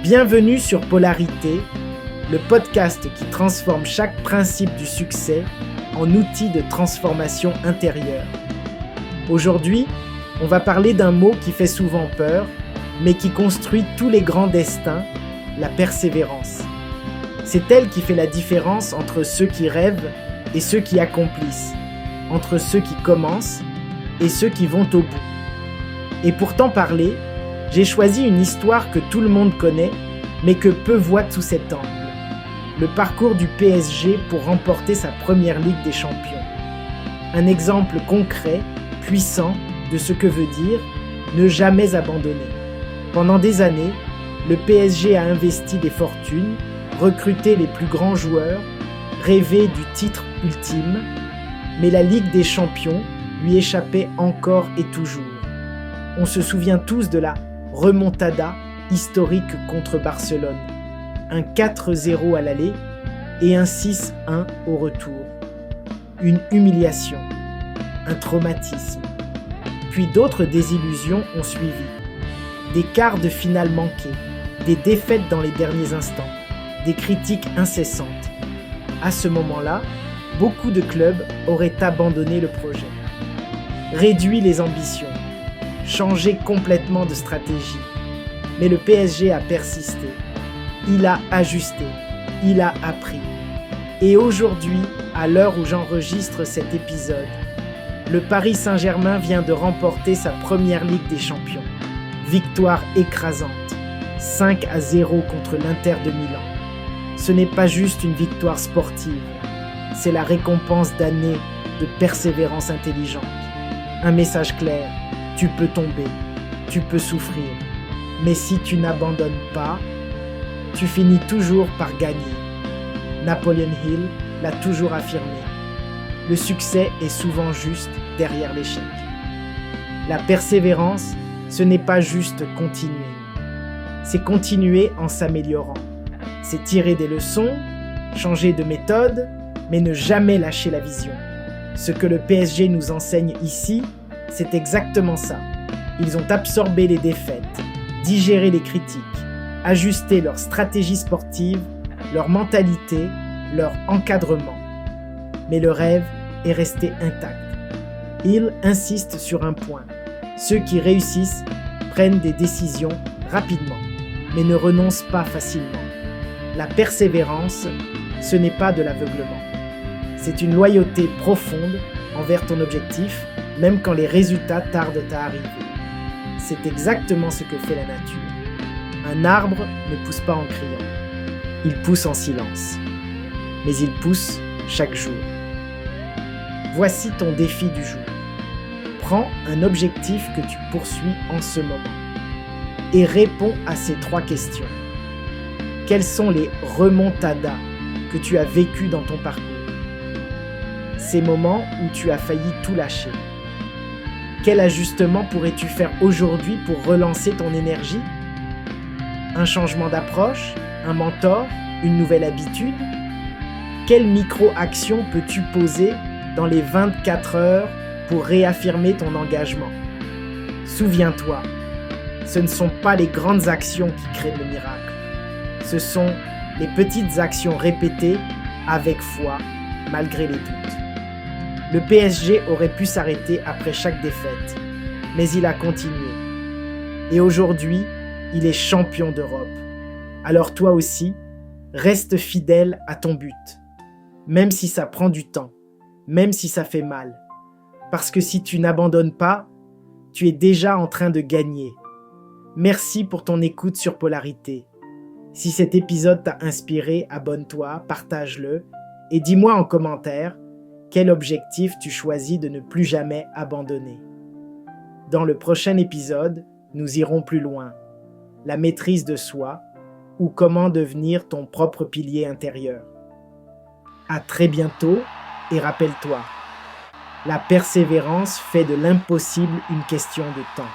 Bienvenue sur Polarité, le podcast qui transforme chaque principe du succès en outil de transformation intérieure. Aujourd'hui, on va parler d'un mot qui fait souvent peur, mais qui construit tous les grands destins, la persévérance. C'est elle qui fait la différence entre ceux qui rêvent et ceux qui accomplissent, entre ceux qui commencent et ceux qui vont au bout. Et pour t'en parler, j'ai choisi une histoire que tout le monde connaît, mais que peu voient sous cet angle. Le parcours du PSG pour remporter sa première Ligue des Champions. Un exemple concret, puissant, de ce que veut dire ne jamais abandonner. Pendant des années, le PSG a investi des fortunes, recruté les plus grands joueurs, rêvé du titre ultime, mais la Ligue des Champions lui échappait encore et toujours. On se souvient tous de la remontada historique contre Barcelone, un 4-0 à l'aller et un 6-1 au retour. Une humiliation, un traumatisme. Puis d'autres désillusions ont suivi. Des quarts de finale manqués, des défaites dans les derniers instants, des critiques incessantes. À ce moment-là, beaucoup de clubs auraient abandonné le projet, réduit les ambitions, changé complètement de stratégie. Mais le PSG a persisté, il a ajusté, il a appris. Et aujourd'hui, à l'heure où j'enregistre cet épisode, le Paris Saint-Germain vient de remporter sa première Ligue des Champions. Victoire écrasante, 5-0 contre l'Inter de Milan. Ce n'est pas juste une victoire sportive, c'est la récompense d'années de persévérance intelligente. Un message clair, tu peux tomber, tu peux souffrir, mais si tu n'abandonnes pas, tu finis toujours par gagner. Napoleon Hill l'a toujours affirmé. Le succès est souvent juste derrière l'échec. La persévérance, ce n'est pas juste continuer. C'est continuer en s'améliorant. C'est tirer des leçons, changer de méthode, mais ne jamais lâcher la vision. Ce que le PSG nous enseigne ici, c'est exactement ça. Ils ont absorbé les défaites, digéré les critiques, ajusté leur stratégie sportive, leur mentalité, leur encadrement. Mais le rêve est resté intact. Il insiste sur un point. Ceux qui réussissent prennent des décisions rapidement, mais ne renoncent pas facilement. La persévérance, ce n'est pas de l'aveuglement. C'est une loyauté profonde envers ton objectif, même quand les résultats tardent à arriver. C'est exactement ce que fait la nature. Un arbre ne pousse pas en criant. Il pousse en silence. Mais il pousse chaque jour. Voici ton défi du jour. Prends un objectif que tu poursuis en ce moment et réponds à ces 3 questions. Quelles sont les remontadas que tu as vécues dans ton parcours? Ces moments où tu as failli tout lâcher. Quel ajustement pourrais-tu faire aujourd'hui pour relancer ton énergie? Un changement d'approche? Un mentor? Une nouvelle habitude? Quelle micro-action peux-tu poser dans les 24 heures pour réaffirmer ton engagement? Souviens-toi, ce ne sont pas les grandes actions qui créent le miracle. Ce sont les petites actions répétées avec foi, malgré les doutes. Le PSG aurait pu s'arrêter après chaque défaite, mais il a continué. Et aujourd'hui, il est champion d'Europe. Alors toi aussi, reste fidèle à ton but, même si ça prend du temps, même si ça fait mal. Parce que si tu n'abandonnes pas, tu es déjà en train de gagner. Merci pour ton écoute sur Polarité. Si cet épisode t'a inspiré, abonne-toi, partage-le et dis-moi en commentaire quel objectif tu choisis de ne plus jamais abandonner. Dans le prochain épisode, nous irons plus loin. La maîtrise de soi ou comment devenir ton propre pilier intérieur. À très bientôt et rappelle-toi, la persévérance fait de l'impossible une question de temps.